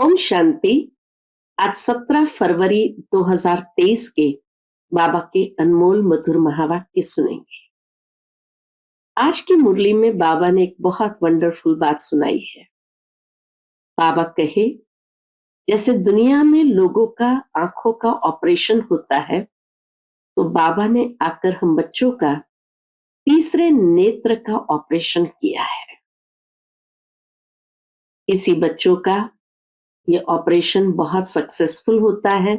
ओम शांति। आज 17 फरवरी 2023 के बाबा के अनमोल मधुर महावाक्य सुनेंगे। आज की मुरली में बाबा ने एक बहुत वंडरफुल बात सुनाई है। बाबा कहे, जैसे दुनिया में लोगों का आंखों का ऑपरेशन होता है, तो बाबा ने आकर हम बच्चों का तीसरे नेत्र का ऑपरेशन किया है। इसी बच्चों का ये ऑपरेशन बहुत सक्सेसफुल होता है,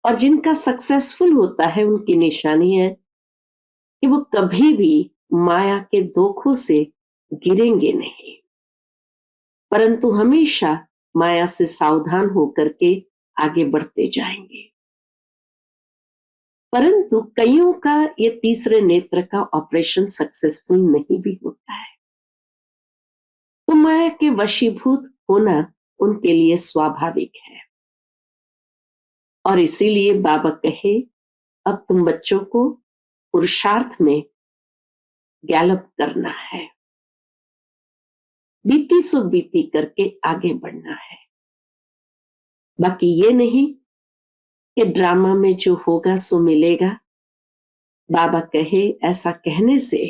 और जिनका सक्सेसफुल होता है उनकी निशानी है कि वो कभी भी माया के धोखों से गिरेंगे नहीं, परंतु हमेशा माया से सावधान होकर के आगे बढ़ते जाएंगे। परंतु कईयों का ये तीसरे नेत्र का ऑपरेशन सक्सेसफुल नहीं भी होता है, तो माया के वशीभूत होना उनके लिए स्वाभाविक है। और इसीलिए बाबा कहे, अब तुम बच्चों को पुरुषार्थ में गैलप करना है, बीती सो बीती करके आगे बढ़ना है। बाकी ये नहीं कि ड्रामा में जो होगा सो मिलेगा। बाबा कहे, ऐसा कहने से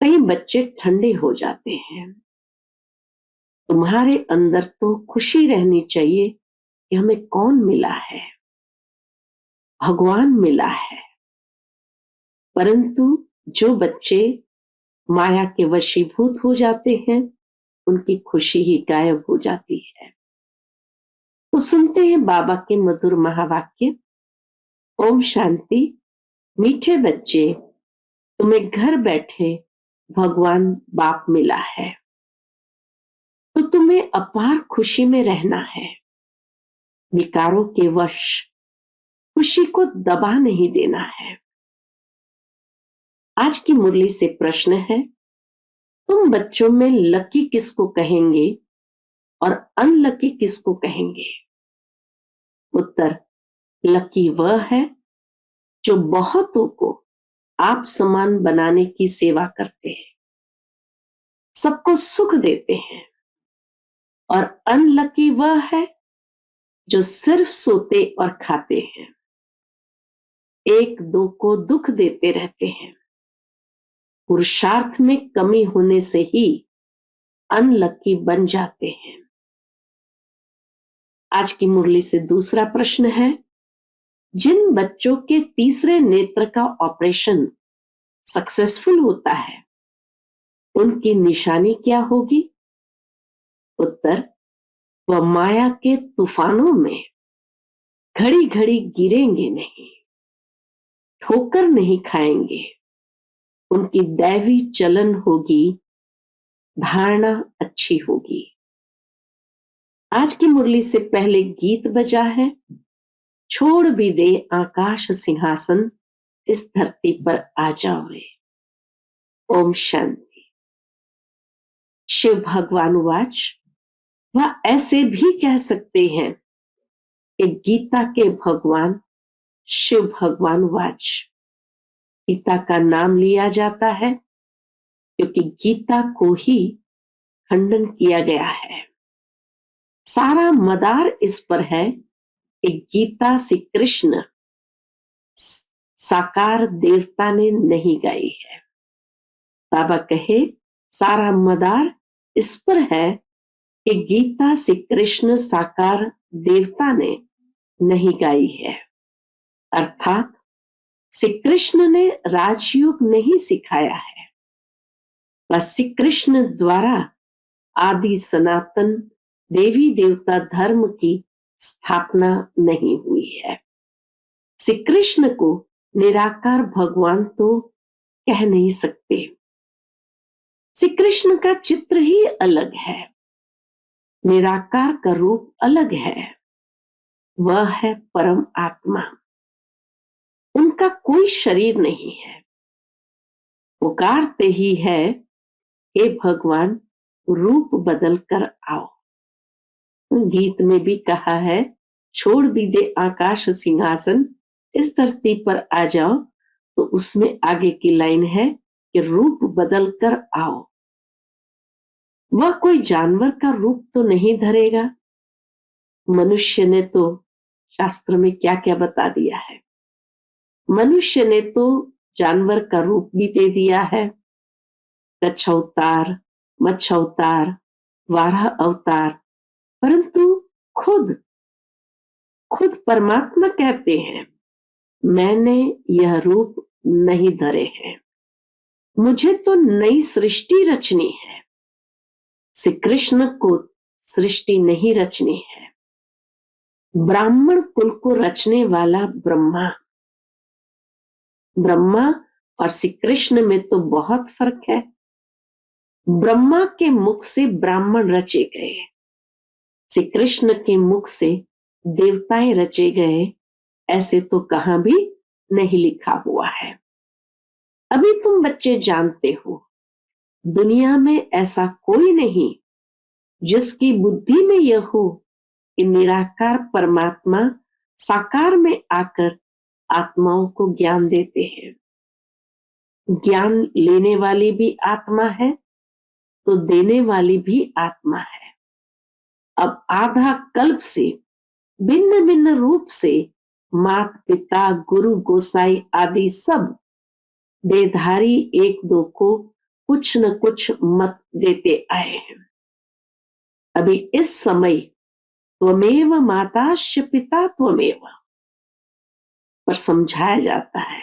कई बच्चे ठंडे हो जाते हैं। तुम्हारे अंदर तो खुशी रहनी चाहिए कि हमें कौन मिला है, भगवान मिला है। परंतु जो बच्चे माया के वशीभूत हो जाते हैं, उनकी खुशी ही गायब हो जाती है। तो सुनते हैं बाबा के मधुर महावाक्य। ओम शांति। मीठे बच्चे, तुम्हें घर बैठे भगवान बाप मिला है, तो तुम्हें अपार खुशी में रहना है। विकारों के वश खुशी को दबा नहीं देना है। आज की मुरली से प्रश्न है, तुम बच्चों में लकी किसको कहेंगे और अनलकी किसको कहेंगे? उत्तर, लकी वह है जो बहुतों को आप समान बनाने की सेवा करते हैं, सबको सुख देते हैं। और अनलकी वह है जो सिर्फ सोते और खाते हैं, एक दो को दुख देते रहते हैं। पुरुषार्थ में कमी होने से ही अनलकी बन जाते हैं। आज की मुरली से दूसरा प्रश्न है, जिन बच्चों के तीसरे नेत्र का ऑपरेशन सक्सेसफुल होता है, उनकी निशानी क्या होगी? उत्तर, वह माया के तूफानों में घड़ी घड़ी गिरेंगे नहीं, ठोकर नहीं खाएंगे। उनकी दैवी चलन होगी, धारणा अच्छी होगी। आज की मुरली से पहले गीत बजा है, छोड़ भी दे आकाश सिंहासन, इस धरती पर आ जाओ रे। ओम शांति। शिव भगवान वाच, वह ऐसे भी कह सकते हैं कि गीता के भगवान शिव भगवान वाच। गीता का नाम लिया जाता है क्योंकि गीता को ही खंडन किया गया है। सारा मदार इस पर है कि गीता श्री कृष्ण साकार देवता ने नहीं गाई है। बाबा कहे, सारा मदार इस पर है कि गीता श्री कृष्ण साकार देवता ने नहीं गाई है। अर्थात श्री कृष्ण ने राजयोग नहीं सिखाया है, बस श्री कृष्ण द्वारा आदि सनातन देवी देवता धर्म की स्थापना नहीं हुई है। श्री कृष्ण को निराकार भगवान तो कह नहीं सकते। श्री कृष्ण का चित्र ही अलग है, निराकार का रूप अलग है। वह है परम आत्मा, उनका कोई शरीर नहीं है। पुकारते ही है, हे भगवान रूप बदल कर आओ। गीत में भी कहा है, छोड़ भी दे आकाश सिंहासन, इस धरती पर आ जाओ। तो उसमें आगे की लाइन है कि रूप बदल कर आओ। वह कोई जानवर का रूप तो नहीं धरेगा। मनुष्य ने तो शास्त्र में क्या क्या बता दिया है। मनुष्य ने तो जानवर का रूप भी दे दिया है। कच्छ अवतार, मत्स्य अवतार, वाराह अवतार, परंतु खुद खुद परमात्मा कहते हैं, मैंने यह रूप नहीं धरे हैं, मुझे तो नई सृष्टि रचनी है। श्री कृष्ण को सृष्टि नहीं रचनी है। ब्राह्मण कुल को रचने वाला ब्रह्मा, ब्रह्मा और श्री कृष्ण में तो बहुत फर्क है। ब्रह्मा के मुख से ब्राह्मण रचे गए, श्री कृष्ण के मुख से देवताएं रचे गए, ऐसे तो कहां भी नहीं लिखा हुआ है। अभी तुम बच्चे जानते हो, दुनिया में ऐसा कोई नहीं जिसकी बुद्धि में यह हो कि निराकार परमात्मा साकार में आकर आत्माओं को ज्ञान देते हैं। ज्ञान लेने वाली भी आत्मा है तो देने वाली भी आत्मा है। अब आधा कल्प से भिन्न भिन्न रूप से मात पिता गुरु गोसाई आदि सब देहधारी एक दो को कुछ न कुछ मत देते आए हैं। अभी इस समय त्वमेव माताश्च पिता त्वमेव पर समझाया जाता है,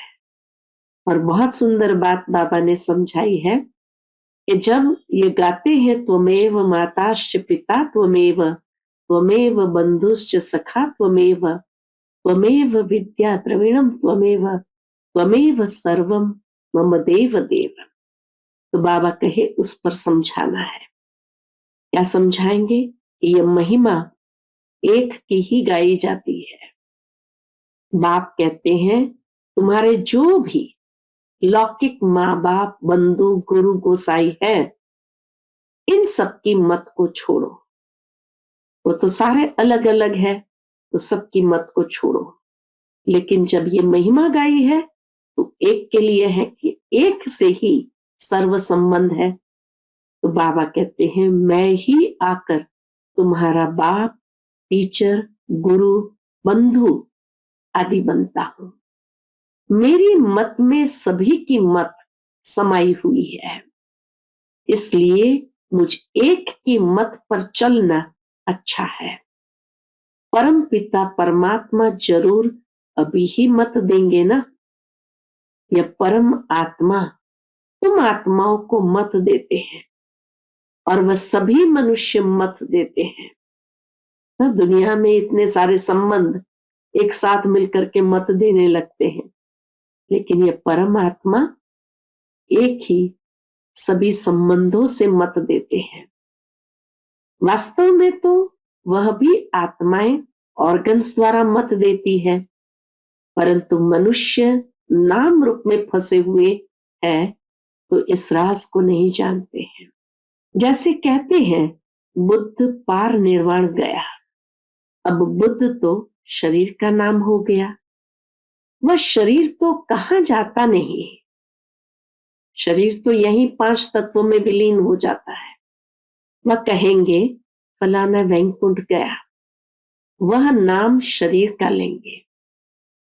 और बहुत सुंदर बात बाबा ने समझाई है कि जब ये गाते हैं त्वमेव माताश्च पिता त्वमेव, त्वमेव बंधुश्च सखा त्वमेव, त्वमेव विद्या द्रविणम त्वमेव, त्वमेव सर्वम मम देव देव, तो बाबा कहे उस पर समझाना है। क्या समझाएंगे कि यह महिमा एक की ही गाई जाती है। बाप कहते हैं तुम्हारे जो भी लौकिक माँ बाप बंधु गुरु गोसाई है, इन सबकी मत को छोड़ो। वो तो सारे अलग अलग है, तो सबकी मत को छोड़ो। लेकिन जब ये महिमा गाई है तो एक के लिए है कि एक से ही सर्व संबंध है। तो बाबा कहते हैं मैं ही आकर तुम्हारा बाप, टीचर, गुरु, बंधु आदि बनता हूं। मेरी मत में सभी की मत समाई हुई है, इसलिए मुझ एक की मत पर चलना अच्छा है। परम पिता परमात्मा जरूर अभी ही मत देंगे ना। यह परम आत्मा तुम आत्माओं को मत देते हैं और वह सभी मनुष्य मत देते हैं। ना, दुनिया में इतने सारे संबंध एक साथ मिलकर के मत देने लगते हैं, लेकिन यह परम आत्मा एक ही सभी संबंधों से मत देते हैं। वास्तव में तो वह भी आत्माएं ऑर्गन्स द्वारा मत देती है, परंतु मनुष्य नाम रूप में फंसे हुए हैं तो इस राज को नहीं जानते हैं। जैसे कहते हैं बुद्ध पार निर्वाण गया, अब बुद्ध तो शरीर का नाम हो गया। वह शरीर तो कहाँ जाता नहीं, शरीर तो यही 5 तत्वों में विलीन हो जाता है। वह कहेंगे फलाना वैकुंठ गया, वह नाम शरीर का लेंगे।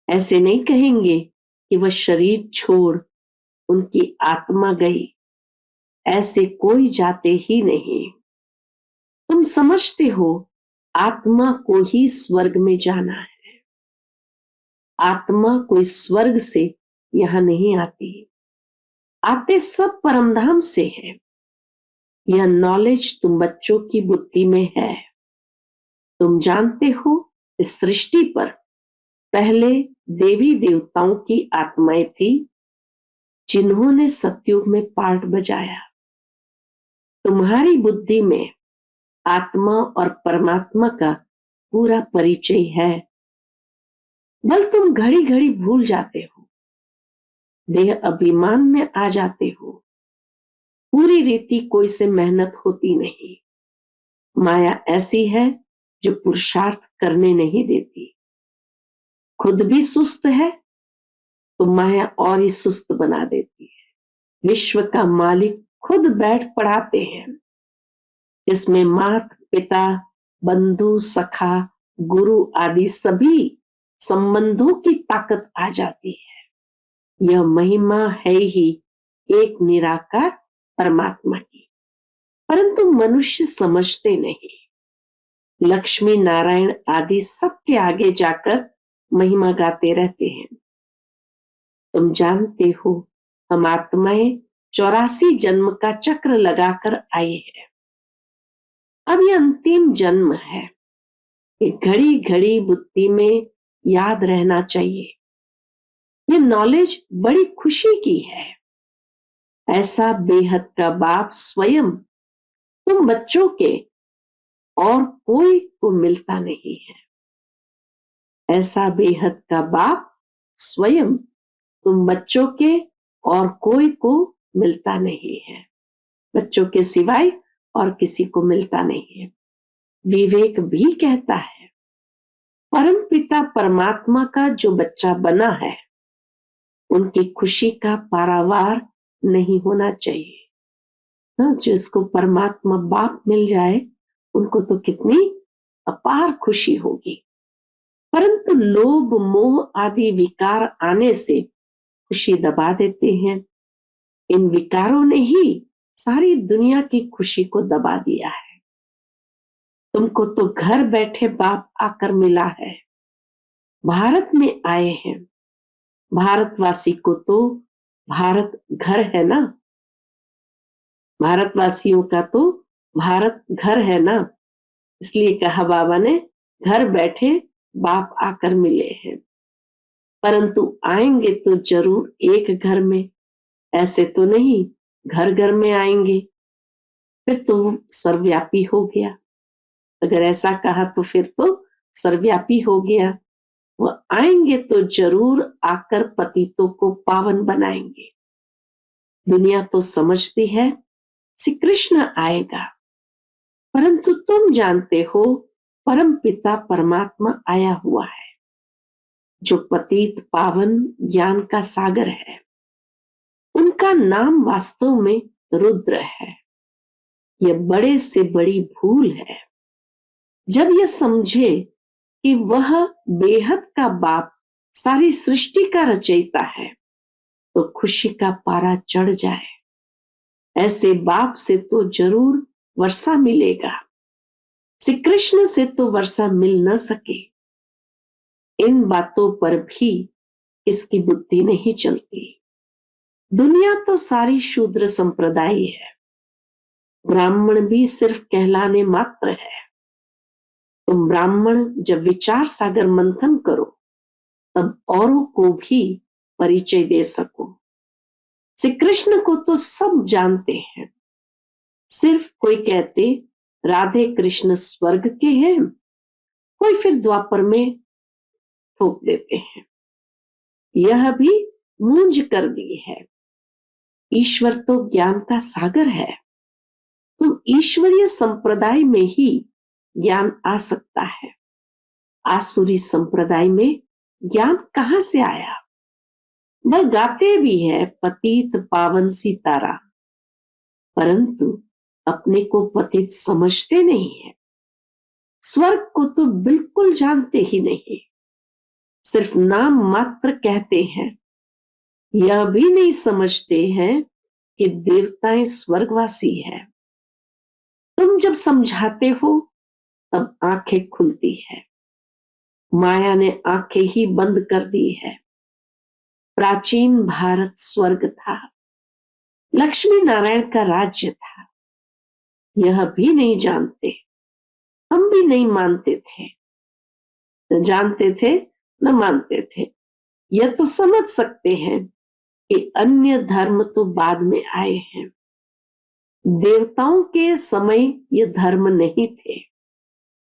ऐसे नहीं कहेंगे कि वह शरीर छोड़ उनकी आत्मा गई, ऐसे कोई जाते ही नहीं। तुम समझते हो आत्मा को ही स्वर्ग में जाना है, आत्मा कोई स्वर्ग से यहां नहीं आती, आते सब परमधाम से है। यह नॉलेज तुम बच्चों की बुद्धि में है। तुम जानते हो इस सृष्टि पर पहले देवी देवताओं की आत्माएं थी जिन्होंने सतयुग में पार्ट बजाया। तुम्हारी बुद्धि में आत्मा और परमात्मा का पूरा परिचय है, बल तुम घड़ी घड़ी भूल जाते हो, देह अभिमान में आ जाते हो। पूरी रीति कोई से मेहनत होती नहीं। माया ऐसी है जो पुरुषार्थ करने नहीं देती। खुद भी सुस्त है तो माया और ही सुस्त बना देती है। विश्व का मालिक खुद बैठ पढ़ाते हैं, जिसमें माता पिता, बंधु, सखा, गुरु आदि सभी संबंधों की ताकत आ जाती है। यह महिमा है ही एक निराकार परमात्मा की, परंतु मनुष्य समझते नहीं। लक्ष्मी नारायण आदि सबके आगे जाकर महिमा गाते रहते हैं। तुम जानते हो, हम आत्माएं 84 जन्म का चक्र लगाकर आए हैं। अब ये अंतिम जन्म है। ये घड़ी घड़ी बुद्धि में याद रहना चाहिए। ये नॉलेज बड़ी खुशी की है। ऐसा बेहद का बाप स्वयं तुम बच्चों के और कोई को मिलता नहीं है। ऐसा बेहद का बाप स्वयं तुम बच्चों के और कोई को मिलता नहीं है। बच्चों के सिवाय और किसी को मिलता नहीं है। विवेक भी कहता है, परम पिता परमात्मा का जो बच्चा बना है, उनकी खुशी का पारावार नहीं होना चाहिए। जिसको परमात्मा बाप मिल जाए, उनको तो कितनी अपार खुशी होगी। परंतु लोभ मोह आदि विकार आने से खुशी दबा देते हैं। इन विकारों ने ही सारी दुनिया की खुशी को दबा दिया है। तुमको तो घर बैठे बाप आकर मिला है। भारत में आए हैं। भारतवासी को तो भारत घर है ना। भारतवासियों का तो भारत घर है ना। इसलिए कहा बाबा ने, घर बैठे बाप आकर मिले हैं। परंतु आएंगे तो जरूर एक घर में, ऐसे तो नहीं घर घर में आएंगे। फिर तो सर्वव्यापी हो गया। अगर ऐसा कहा तो फिर तो सर्वव्यापी हो गया। वह आएंगे तो जरूर आकर पतितों को पावन बनाएंगे। दुनिया तो समझती है श्री कृष्ण आएगा, परंतु तुम जानते हो परम पिता परमात्मा आया हुआ है, जो पतित पावन ज्ञान का सागर है। उनका नाम वास्तव में रुद्र है। यह बड़े से बड़ी भूल है। जब यह समझे कि वह बेहद का बाप सारी सृष्टि का रचयिता है, तो खुशी का पारा चढ़ जाए। ऐसे बाप से तो जरूर वर्षा मिलेगा। श्री कृष्ण से तो वर्षा मिल न सके। इन बातों पर भी इसकी बुद्धि नहीं चलती। दुनिया तो सारी शूद्र संप्रदाय है। ब्राह्मण भी सिर्फ कहलाने मात्र है। तुम ब्राह्मण जब विचार सागर मंथन करो, तब औरों को भी परिचय दे सको। श्री कृष्ण को तो सब जानते हैं। सिर्फ कोई कहते राधे कृष्ण स्वर्ग के हैं, कोई फिर द्वापर में ठोक देते हैं। यह भी मूंज कर दी है। ईश्वर तो ज्ञान का सागर है। तुम ईश्वरीय संप्रदाय में ही ज्ञान आ सकता है। आसुरी संप्रदाय में ज्ञान कहां से आया? वह गाते भी है पतित पावन सीताराम, परंतु अपने को पतित समझते नहीं है। स्वर्ग को तो बिल्कुल जानते ही नहीं, सिर्फ नाम मात्र कहते हैं। यह भी नहीं समझते हैं कि देवताएं स्वर्गवासी है। तुम जब समझाते हो तब आंखें खुलती है। माया ने आंखें ही बंद कर दी है। प्राचीन भारत स्वर्ग था, लक्ष्मी नारायण का राज्य था। यह भी नहीं जानते। हम भी नहीं मानते थे। न जानते थे न मानते थे। यह तो समझ सकते हैं कि अन्य धर्म तो बाद में आए हैं। देवताओं के समय ये धर्म नहीं थे,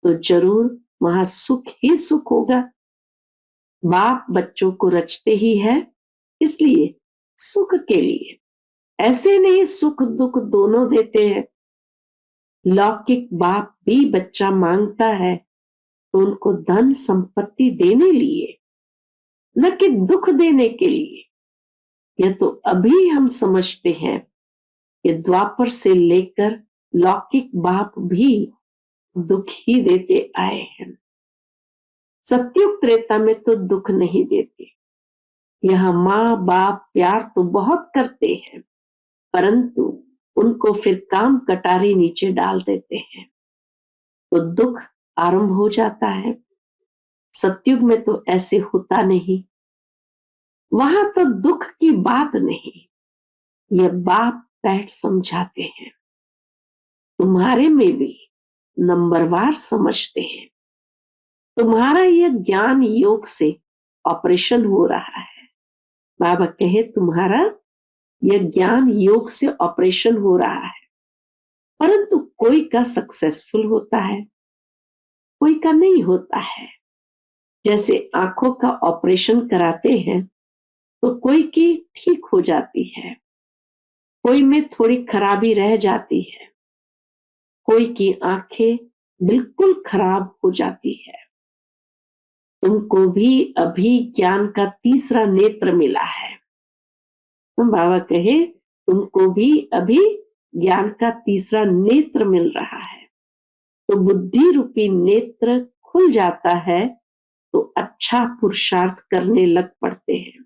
तो जरूर वहां सुख ही सुख होगा। बाप बच्चों को रचते ही है, इसलिए सुख के लिए। ऐसे नहीं सुख दुख दोनों देते हैं। लौकिक बाप भी बच्चा मांगता है तो उनको धन संपत्ति देने लिए, न कि दुख देने के लिए। यह तो अभी हम समझते हैं कि द्वापर से लेकर लौकिक बाप भी दुख ही देते आए हैं। सतयुग त्रेता में तो दुख नहीं देते। यहाँ माँ बाप प्यार तो बहुत करते हैं, परंतु उनको फिर काम कटारी नीचे डाल देते हैं, तो दुख आरंभ हो जाता है। सतयुग में तो ऐसे होता नहीं, वहां तो दुख की बात नहीं। ये बाप बैठ समझाते हैं, तुम्हारे में भी नंबरवार समझते हैं। तुम्हारा यह ज्ञान योग से ऑपरेशन हो रहा है। बाबा कहे तुम्हारा यह ज्ञान योग से ऑपरेशन हो रहा है, परंतु कोई का सक्सेसफुल होता है, कोई का नहीं होता है। जैसे आंखों का ऑपरेशन कराते हैं तो कोई की ठीक हो जाती है, कोई में थोड़ी खराबी रह जाती है, कोई की आंखें बिल्कुल खराब हो जाती है। तुमको भी अभी ज्ञान का तीसरा नेत्र मिला है। तो बाबा कहे तुमको भी अभी ज्ञान का तीसरा नेत्र मिल रहा है, तो बुद्धि रूपी नेत्र खुल जाता है तो अच्छा पुरुषार्थ करने लग पड़ते हैं।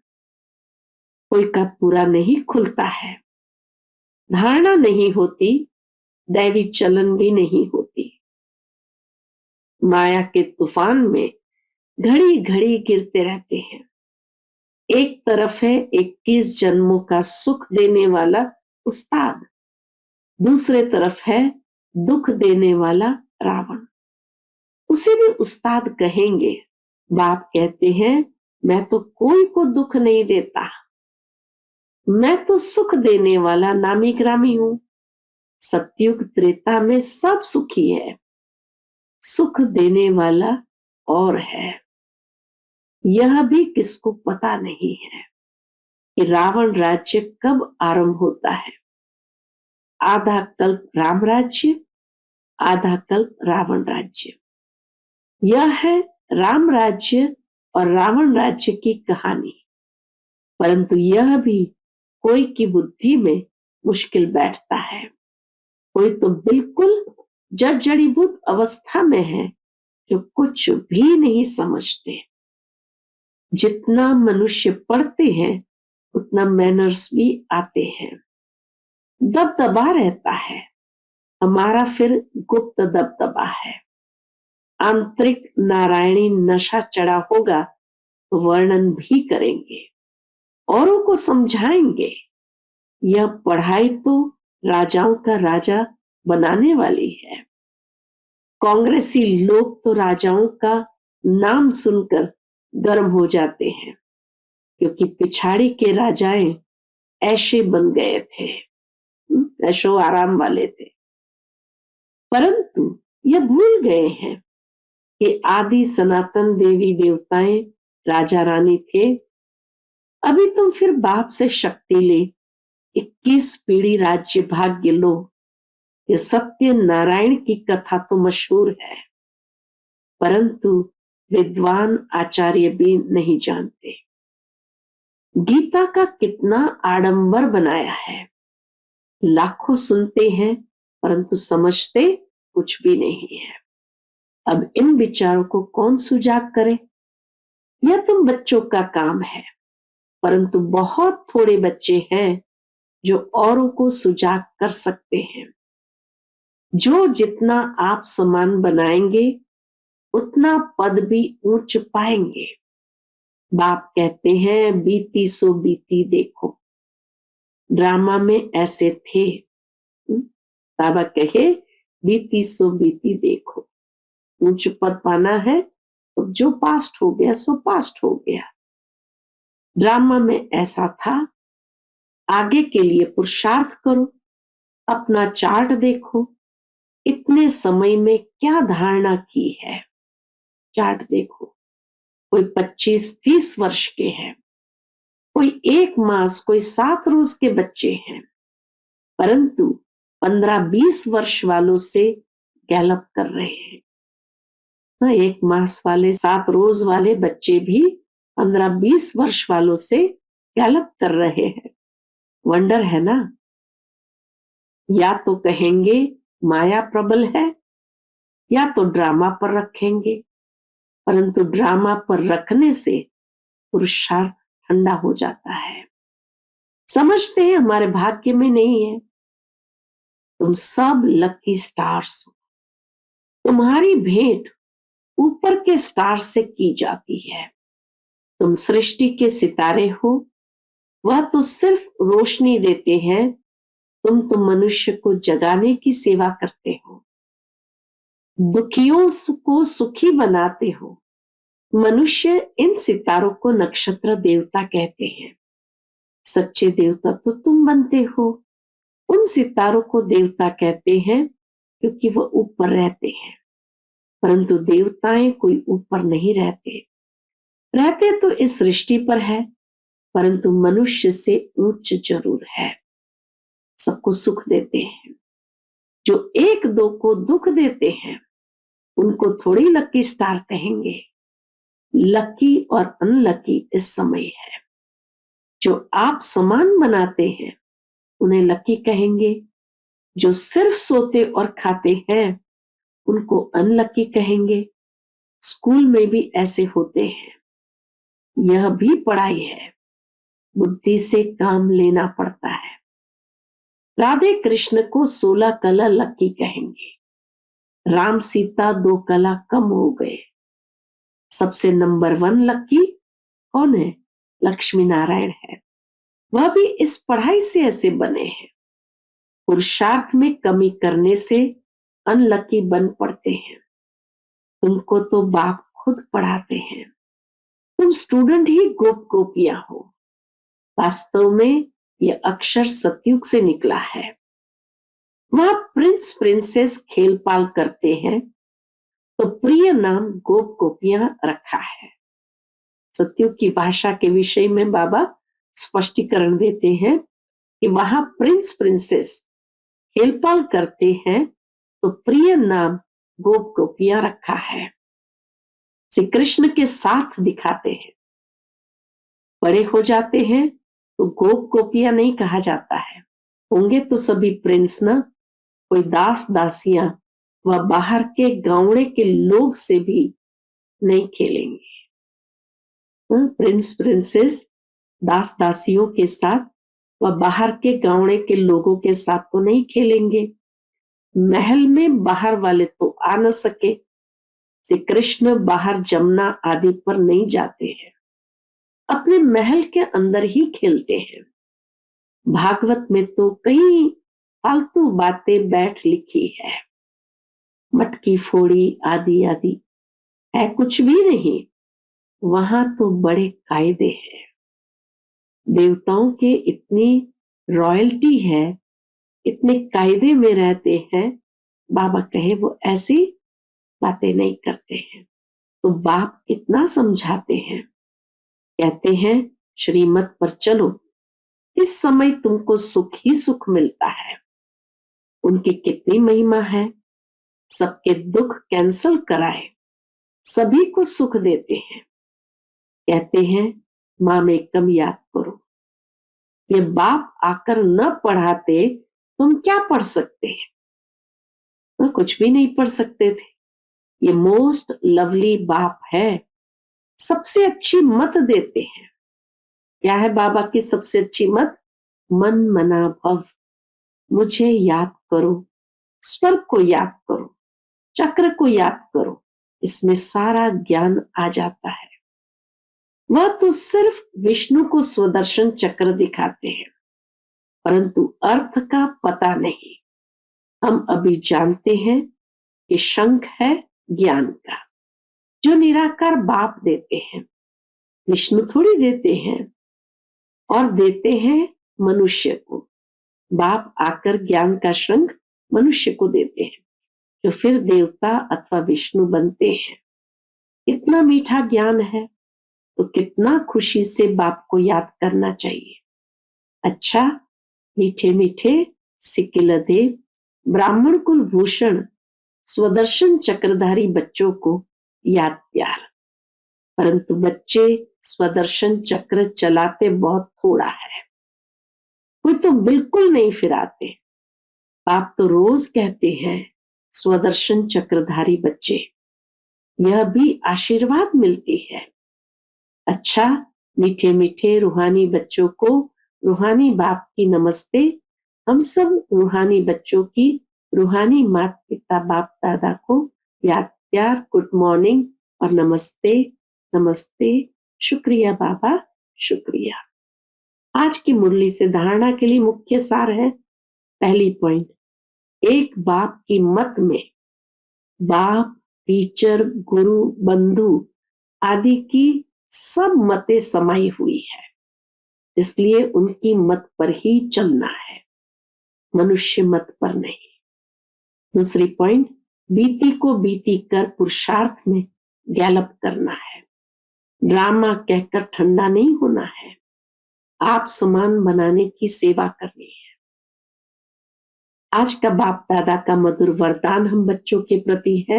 कोई का पूरा नहीं खुलता है, धारणा नहीं होती, दैवी चलन भी नहीं होती। माया के तूफान में घड़ी घड़ी गिरते रहते हैं। एक तरफ है 21 जन्मों का सुख देने वाला उस्ताद, दूसरे तरफ है दुख देने वाला रावण। उसे भी उस्ताद कहेंगे। बाप कहते हैं मैं तो कोई को दुख नहीं देता, मैं तो सुख देने वाला नामी ग्रामी हूं। सतयुग त्रेता में सब सुखी है, सुख देने वाला और है। यह भी किसको पता नहीं है कि रावण राज्य कब आरंभ होता है। आधा कल्प राम राज्य, आधा कल्प रावण राज्य। यह है राम राज्य और रावण राज्य की कहानी, परंतु यह भी कोई की बुद्धि में मुश्किल बैठता है। कोई तो बिल्कुल जड़ीबूत अवस्था में है जो कुछ भी नहीं समझते। जितना मनुष्य पढ़ते हैं उतना मैनर्स भी आते हैं, दबदबा रहता है। हमारा फिर गुप्त दबदबा है। आंतरिक नारायणी नशा चढ़ा होगा तो वर्णन भी करेंगे, औरों को समझाएंगे। यह पढ़ाई तो राजाओं का राजा बनाने वाली है। कांग्रेसी लोग तो राजाओं का नाम सुनकर गर्म हो जाते हैं, क्योंकि पिछाड़ी के राजाएं ऐशे बन गए थे, ऐशो आराम वाले थे। परंतु यह भूल गए हैं कि आदि सनातन देवी देवताएं राजा रानी थे। अभी तुम फिर बाप से शक्ति ले, 21 पीढ़ी राज्य भाग्य लो। यह सत्य नारायण की कथा तो मशहूर है, परंतु विद्वान आचार्य भी नहीं जानते। गीता का कितना आडंबर बनाया है, लाखों सुनते हैं परंतु समझते कुछ भी नहीं है। अब इन विचारों को कौन सुजाग करे? यह तुम बच्चों का काम है, परंतु बहुत थोड़े बच्चे हैं जो औरों को सुजाग कर सकते हैं। जो जितना आप समान बनाएंगे उतना पद भी ऊंच पाएंगे। बाप कहते हैं बीती सो बीती देखो। ड्रामा में ऐसे थे। बाबा कहे बीती सो बीती देखो। ऊंच पद पाना है तो जो पास्ट हो गया सो पास्ट हो गया। ड्रामा में ऐसा था। आगे के लिए पुरुषार्थ करो, अपना चार्ट देखो, इतने समय में क्या धारणा की है। चार्ट देखो, कोई 25-30 वर्ष के हैं, कोई 1 मास, कोई 7 रोज के बच्चे हैं, परंतु 15-20 वर्ष वालों से गैलप कर रहे हैं। 1 मास वाले 7 रोज वाले बच्चे भी 15-20 वर्ष वालों से गैलप कर रहे हैं। वंडर है ना। या तो कहेंगे माया प्रबल है या तो ड्रामा पर रखेंगे, परंतु ड्रामा पर रखने से पुरुषार्थ ठंडा हो जाता है। समझते हैं हमारे भाग्य में नहीं है। तुम सब लकी स्टार्स हो। तुम्हारी भेंट ऊपर के स्टार से की जाती है। तुम सृष्टि के सितारे हो। वह तो सिर्फ रोशनी देते हैं, तुम तो मनुष्य को जगाने की सेवा करते हो। दुखियों को सुखी बनाते हो। मनुष्य इन सितारों को नक्षत्र देवता कहते हैं। सच्चे देवता तो तुम बनते हो। उन सितारों को देवता कहते हैं क्योंकि वो ऊपर रहते हैं, परंतु देवताएं कोई ऊपर नहीं रहते। रहते तो इस सृष्टि पर है, परंतु मनुष्य से उच्च जरूर है। सबको सुख देते हैं। जो एक दो को दुख देते हैं उनको थोड़ी लकी स्टार कहेंगे। लकी और अनलकी इस समय है। जो आप समान बनाते हैं उन्हें लकी कहेंगे। जो सिर्फ सोते और खाते हैं उनको अनलकी कहेंगे। स्कूल में भी ऐसे होते हैं। यह भी पढ़ाई है, बुद्धि से काम लेना पड़ता है। राधे कृष्ण को 16 कला लकी कहेंगे। राम सीता 2 कला कम हो गए। सबसे नंबर 1 लकी कौन है? लक्ष्मी नारायण है। वह भी इस पढ़ाई से ऐसे बने हैं। पुरुषार्थ में कमी करने से अनलकी बन पड़ते हैं। तुमको तो बाप खुद पढ़ाते हैं। तुम स्टूडेंट ही गोप गोपियां हो। वास्तव में यह अक्षर सतयुग से निकला है। वहां प्रिंस प्रिंसेस खेल पाल करते हैं तो प्रिय नाम गोप गोपियां रखा है। सतयुग की भाषा के विषय में बाबा स्पष्टीकरण देते हैं कि वहां प्रिंस प्रिंसेस खेल पाल करते हैं तो प्रिय नाम गोप गोपियां रखा है। श्री कृष्ण के साथ दिखाते हैं। बड़े हो जाते हैं तो गोप गोपियां नहीं कहा जाता है। होंगे तो सभी प्रिंस ना, कोई दास दासियां वह बाहर के गांवड़े के लोग से भी नहीं खेलेंगे। प्रिंस प्रिंसेस दास दासियों के साथ वह बाहर के गांवड़े के लोगों के साथ तो नहीं खेलेंगे। महल में बाहर वाले तो आ न सके। श्री कृष्ण बाहर जमुना आदि पर नहीं जाते हैं, अपने महल के अंदर ही खेलते हैं। भागवत में तो कई फालतू बातें बैठ लिखी है। मटकी फोड़ी आदि आदि है कुछ भी नहीं। वहां तो बड़े कायदे हैं। देवताओं के इतनी रॉयल्टी है, इतने कायदे में रहते हैं। बाबा कहे वो ऐसी बातें नहीं करते हैं। तो बाप इतना समझाते हैं, कहते हैं श्रीमत पर चलो। इस समय तुमको सुख ही सुख मिलता है। उनकी कितनी महिमा है। सबके दुख कैंसल कराए, सभी को सुख देते हैं। कहते हैं माँ में कम याद करो। ये बाप आकर न पढ़ाते तुम क्या पढ़ सकते हैं? तो कुछ भी नहीं पढ़ सकते थे। ये मोस्ट लवली बाप है। सबसे अच्छी मत देते हैं। क्या है बाबा की सबसे अच्छी मत? मन मना भव। मुझे याद करो, स्वर्ग को याद करो, चक्र को याद करो। इसमें सारा ज्ञान आ जाता है। वह तो सिर्फ विष्णु को स्वदर्शन चक्र दिखाते हैं, परंतु अर्थ का पता नहीं। हम अभी जानते हैं कि शंख है ज्ञान का, जो निराकार बाप देते हैं। विष्णु थोड़ी देते हैं, और देते हैं मनुष्य को। बाप आकर ज्ञान का शंख मनुष्य को देते हैं, जो फिर देवता अथवा विष्णु बनते हैं। इतना मीठा ज्ञान है तो कितना खुशी से बाप को याद करना चाहिए। अच्छा, मीठे मीठे सिकिलदेव ब्राह्मण कुल भूषण स्वदर्शन चक्रधारी बच्चों को याद प्यार। परंतु बच्चे स्वदर्शन चक्र चलाते बहुत थोड़ा है। कोई तो बिल्कुल नहीं फिराते। आप तो रोज कहते हैं स्वदर्शन चक्रधारी बच्चे, यह भी आशीर्वाद मिलती है। अच्छा, मीठे मीठे रूहानी बच्चों को रूहानी बाप की नमस्ते। हम सब रूहानी बच्चों की रूहानी माता पिता बाप दादा को याद प्यार गुड मॉर्निंग और नमस्ते नमस्ते। शुक्रिया बाबा, शुक्रिया। आज की मुरली से धारणा के लिए मुख्य सार है। पहली पॉइंट, एक बाप की मत में बाप, टीचर, गुरु, बंधु आदि की सब मतें समाई हुई है, इसलिए उनकी मत पर ही चलना है, मनुष्य मत पर नहीं। दूसरी पॉइंट, बीती को बीती कर पुरुषार्थ में गैलप करना है, ड्रामा कहकर ठंडा नहीं होना है, आप समान बनाने की सेवा करनी है। आज का बाप दादा का मधुर वरदान हम बच्चों के प्रति है,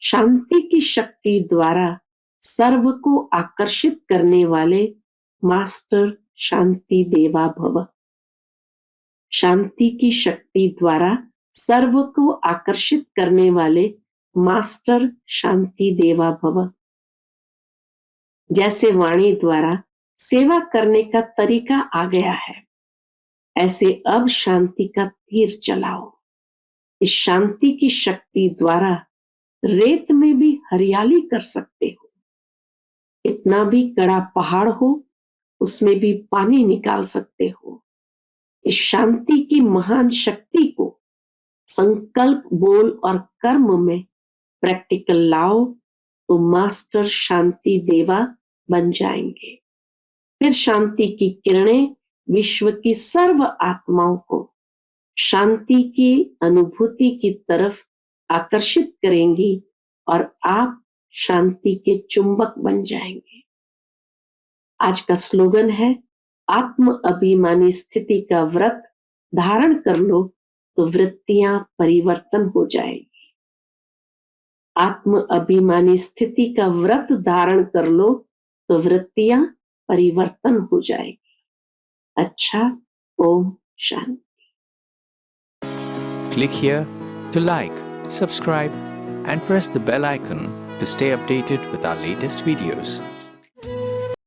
शांति की शक्ति द्वारा सर्व को आकर्षित करने वाले मास्टर शांति देवा भव। शांति की शक्ति द्वारा सर्व को आकर्षित करने वाले मास्टर शांति देवा भव। जैसे वाणी द्वारा सेवा करने का तरीका आ गया है, ऐसे अब शांति का तीर चलाओ। इस शांति की शक्ति द्वारा रेत में भी हरियाली कर सकते हो, इतना भी कड़ा पहाड़ हो उसमें भी पानी निकाल सकते हो। इस शांति की महान शक्ति को संकल्प, बोल और कर्म में प्रैक्टिकल लाओ तो मास्टर शांति देवा बन जाएंगे। फिर शांति की किरणें विश्व की सर्व आत्माओं को शांति की अनुभूति की तरफ आकर्षित करेंगी और आप शांति के चुंबक बन जाएंगे। आज का स्लोगन है, आत्म अभिमानी स्थिति का व्रत धारण कर लो तो वृत्तियां परिवर्तन हो जाएगी। आत्म अभिमानी स्थिति का व्रत धारण कर लो तो वृत्तियां परिवर्तन हो जाएगी। अच्छा, Om Shanti. Click here to like, subscribe and press the bell icon to stay updated with our latest videos.